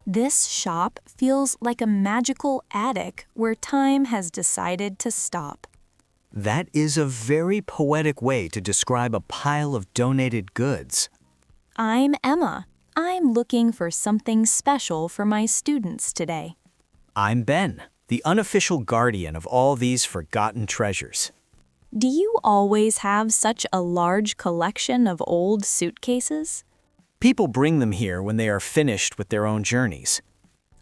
This shop feels like a magical attic where time has decided to stop. That is a very poetic way to describe a pile of donated goods. I'm Emma. I'm looking for something special for my students today. I'm Ben, the unofficial guardian of all these forgotten treasures. Do you always have such a large collection of old suitcases? People bring them here when they are finished with their own journeys.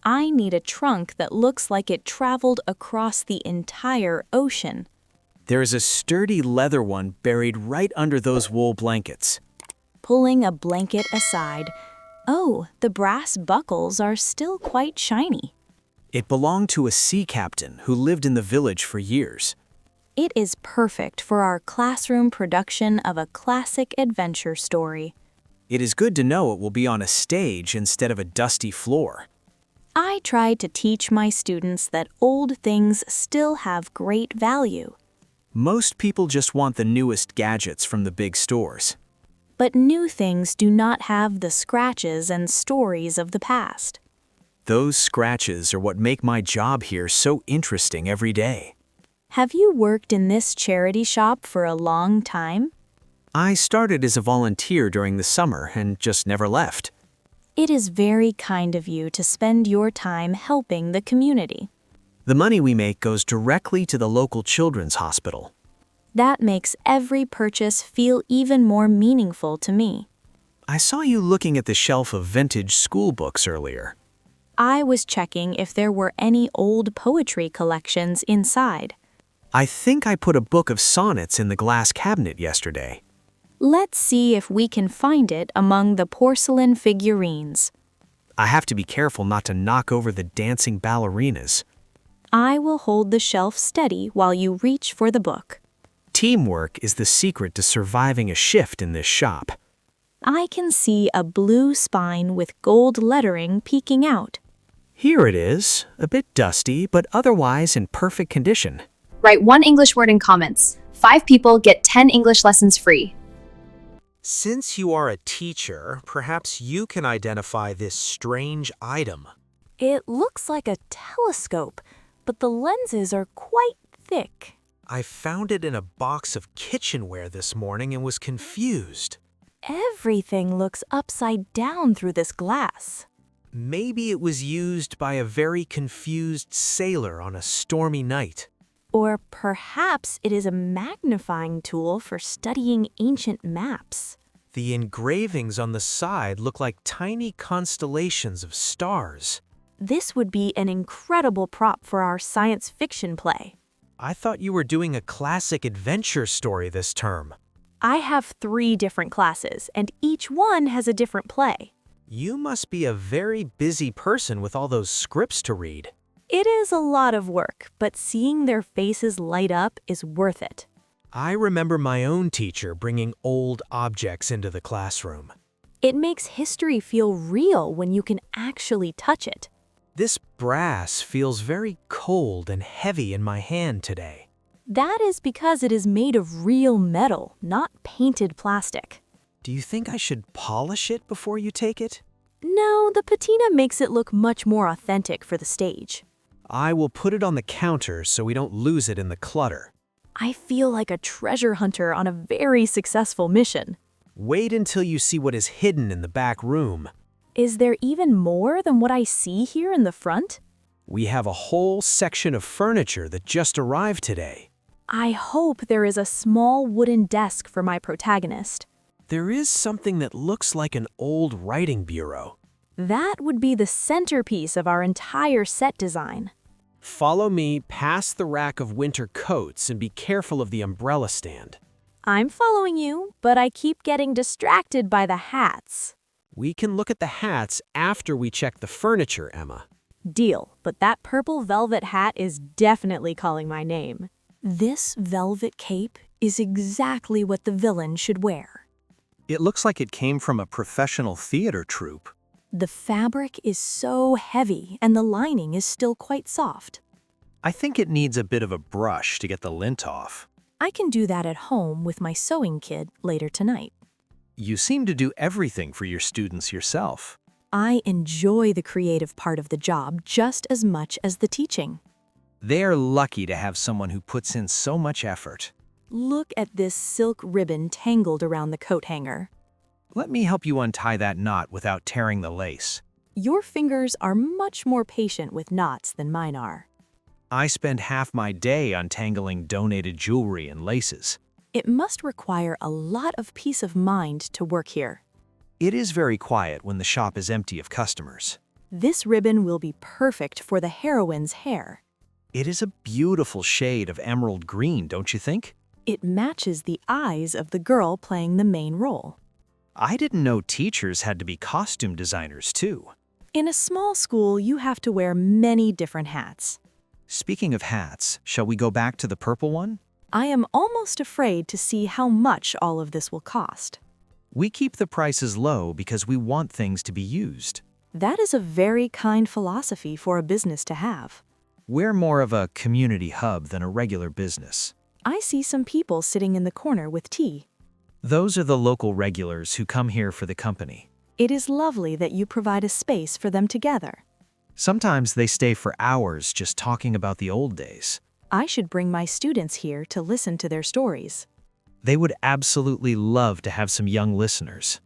I need a trunk that looks like it traveled across the entire ocean. There is a sturdy leather one buried right under those wool blankets. Pulling a blanket aside, oh, the brass buckles are still quite shiny. It belonged to a sea captain who lived in the village for years. It is perfect for our classroom production of a classic adventure story. It is good to know it will be on a stage instead of a dusty floor. I try to teach my students that old things still have great value. Most people just want the newest gadgets from the big stores. But new things do not have the scratches and stories of the past. Those scratches are what make my job here so interesting every day. Have you worked in this charity shop for a long time? I started as a volunteer during the summer and just never left. It is very kind of you to spend your time helping the community. The money we make goes directly to the local children's hospital. That makes every purchase feel even more meaningful to me. I saw you looking at the shelf of vintage school books earlier. I was checking if there were any old poetry collections inside. I think I put a book of sonnets in the glass cabinet yesterday. Let's see if we can find it among the porcelain figurines. I have to be careful not to knock over the dancing ballerinas. I will hold the shelf steady while you reach for the book. Teamwork is the secret to surviving a shift in this shop. I can see a blue spine with gold lettering peeking out. Here it is, a bit dusty, but otherwise in perfect condition. Write one English word in comments. 5 people get 10 English lessons free. Since you are a teacher, perhaps you can identify this strange item. It looks like a telescope, but the lenses are quite thick. I found it in a box of kitchenware this morning and was confused. Everything looks upside down through this glass. Maybe it was used by a very confused sailor on a stormy night. Or perhaps it is a magnifying tool for studying ancient maps. The engravings on the side look like tiny constellations of stars. This would be an incredible prop for our science fiction play. I thought you were doing a classic adventure story this term. I have 3 different classes, and each one has a different play. You must be a very busy person with all those scripts to read. It is a lot of work, but seeing their faces light up is worth it. I remember my own teacher bringing old objects into the classroom. It makes history feel real when you can actually touch it. This brass feels very cold and heavy in my hand today. That is because it is made of real metal, not painted plastic. Do you think I should polish it before you take it? No, the patina makes it look much more authentic for the stage. I will put it on the counter so we don't lose it in the clutter. I feel like a treasure hunter on a very successful mission. Wait until you see what is hidden in the back room. Is there even more than what I see here in the front? We have a whole section of furniture that just arrived today. I hope there is a small wooden desk for my protagonist. There is something that looks like an old writing bureau. That would be the centerpiece of our entire set design. Follow me past the rack of winter coats and be careful of the umbrella stand. I'm following you, but I keep getting distracted by the hats. We can look at the hats after we check the furniture, Emma. Deal, but that purple velvet hat is definitely calling my name. This velvet cape is exactly what the villain should wear. It looks like it came from a professional theater troupe. The fabric is so heavy and the lining is still quite soft. I think it needs a bit of a brush to get the lint off. I can do that at home with my sewing kit later tonight. You seem to do everything for your students yourself. I enjoy the creative part of the job just as much as the teaching. They're lucky to have someone who puts in so much effort. Look at this silk ribbon tangled around the coat hanger. Let me help you untie that knot without tearing the lace. Your fingers are much more patient with knots than mine are. I spend half my day untangling donated jewelry and laces. It must require a lot of peace of mind to work here. It is very quiet when the shop is empty of customers. This ribbon will be perfect for the heroine's hair. It is a beautiful shade of emerald green, don't you think? It matches the eyes of the girl playing the main role. I didn't know teachers had to be costume designers too. In a small school, you have to wear many different hats. Speaking of hats, shall we go back to the purple one? I am almost afraid to see how much all of this will cost. We keep the prices low because we want things to be used. That is a very kind philosophy for a business to have. We're more of a community hub than a regular business. I see some people sitting in the corner with tea. Those are the local regulars who come here for the company. It is lovely that you provide a space for them to gather. Sometimes they stay for hours just talking about the old days. I should bring my students here to listen to their stories. They would absolutely love to have some young listeners.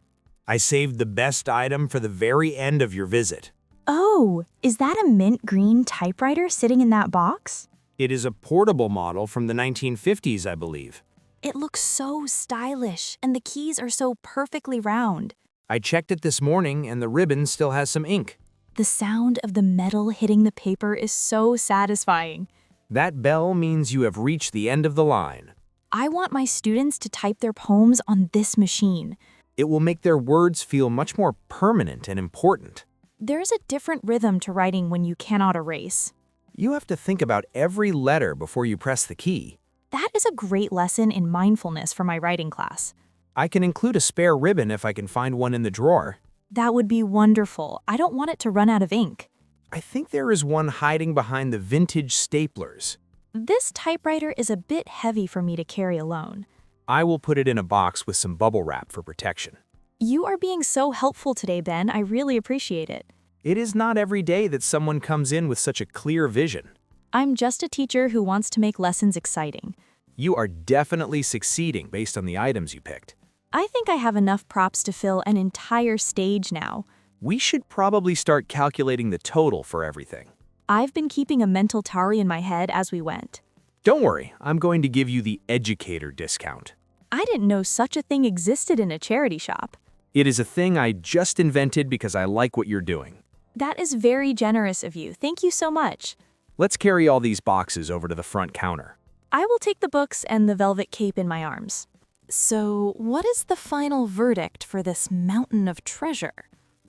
I saved the best item for the very end of your visit. Oh, is that a mint green typewriter sitting in that box? It is a portable model from the 1950s, I believe. It looks so stylish, and the keys are so perfectly round. I checked it this morning, and the ribbon still has some ink. The sound of the metal hitting the paper is so satisfying. That bell means you have reached the end of the line. I want my students to type their poems on this machine. It will make their words feel much more permanent and important. There's a different rhythm to writing when you cannot erase. You have to think about every letter before you press the key. That is a great lesson in mindfulness for my writing class. I can include a spare ribbon if I can find one in the drawer. That would be wonderful. I don't want it to run out of ink. I think there is one hiding behind the vintage staplers. This typewriter is a bit heavy for me to carry alone. I will put it in a box with some bubble wrap for protection. You are being so helpful today, Ben. I really appreciate it. It is not every day that someone comes in with such a clear vision. I'm just a teacher who wants to make lessons exciting. You are definitely succeeding based on the items you picked. I think I have enough props to fill an entire stage now. We should probably start calculating the total for everything. I've been keeping a mental tally in my head as we went. Don't worry, I'm going to give you the educator discount. I didn't know such a thing existed in a charity shop. It is a thing I just invented because I like what you're doing. That is very generous of you. Thank you so much. Let's carry all these boxes over to the front counter. I will take the books and the velvet cape in my arms. So, what is the final verdict for this mountain of treasure?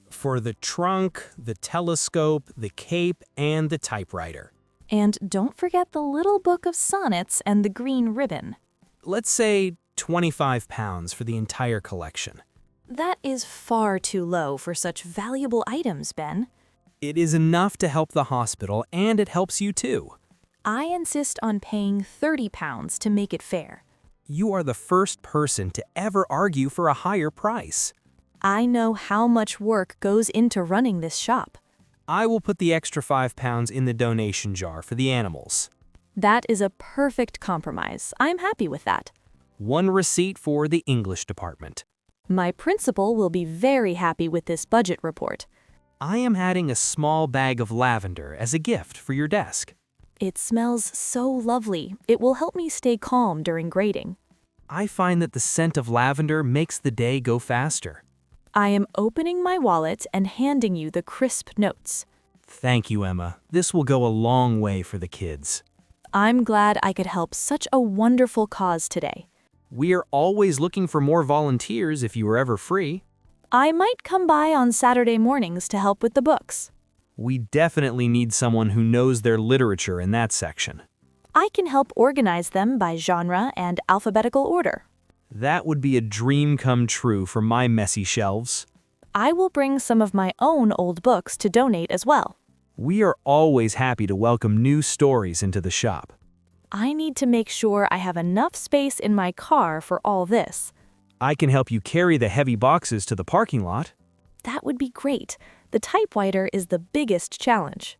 For the trunk, the telescope, the cape, and the typewriter. And don't forget the little book of sonnets and the green ribbon. Let's say 25 pounds for the entire collection. That is far too low for such valuable items, Ben. It is enough to help the hospital, and it helps you too. I insist on paying 30 pounds to make it fair. You are the first person to ever argue for a higher price. I know how much work goes into running this shop. I will put the extra 5 pounds in the donation jar for the animals. That is a perfect compromise. I'm happy with that. One receipt for the English department. My principal will be very happy with this budget report. I am adding a small bag of lavender as a gift for your desk. It smells so lovely. It will help me stay calm during grading. I find that the scent of lavender makes the day go faster. I am opening my wallet and handing you the crisp notes. Thank you, Emma. This will go a long way for the kids. I'm glad I could help such a wonderful cause today. We are always looking for more volunteers if you are ever free. I might come by on Saturday mornings to help with the books. We definitely need someone who knows their literature in that section. I can help organize them by genre and alphabetical order. That would be a dream come true for my messy shelves. I will bring some of my own old books to donate as well. We are always happy to welcome new stories into the shop. I need to make sure I have enough space in my car for all this. I can help you carry the heavy boxes to the parking lot. That would be great. The typewriter is the biggest challenge.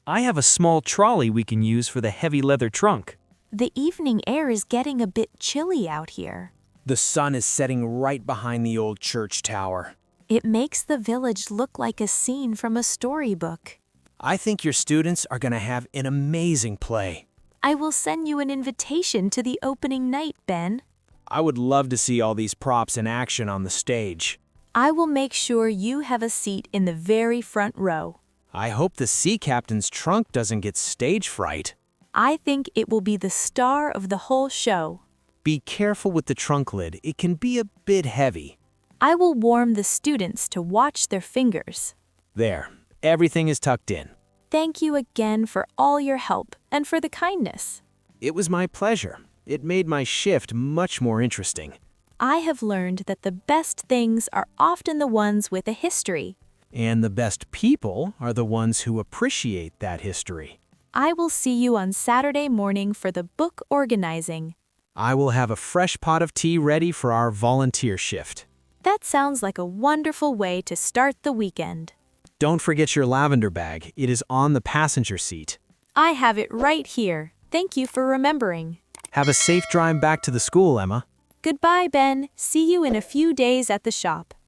I have a small trolley we can use for the heavy leather trunk. The evening air is getting a bit chilly out here. The sun is setting right behind the old church tower. It makes the village look like a scene from a storybook. I think your students are going to have an amazing play. I will send you an invitation to the opening night, Ben. I would love to see all these props in action on the stage. I will make sure you have a seat in the very front row. I hope the sea captain's trunk doesn't get stage fright. I think it will be the star of the whole show. Be careful with the trunk lid. It can be a bit heavy. I will warn the students to watch their fingers. There, everything is tucked in. Thank you again for all your help and for the kindness. It was my pleasure. It made my shift much more interesting. I have learned that the best things are often the ones with a history. And the best people are the ones who appreciate that history. I will see you on Saturday morning for the book organizing. I will have a fresh pot of tea ready for our volunteer shift. That sounds like a wonderful way to start the weekend. Don't forget your lavender bag. It is on the passenger seat. I have it right here. Thank you for remembering. Have a safe drive back to the school, Emma. Goodbye, Ben. See you in a few days at the shop.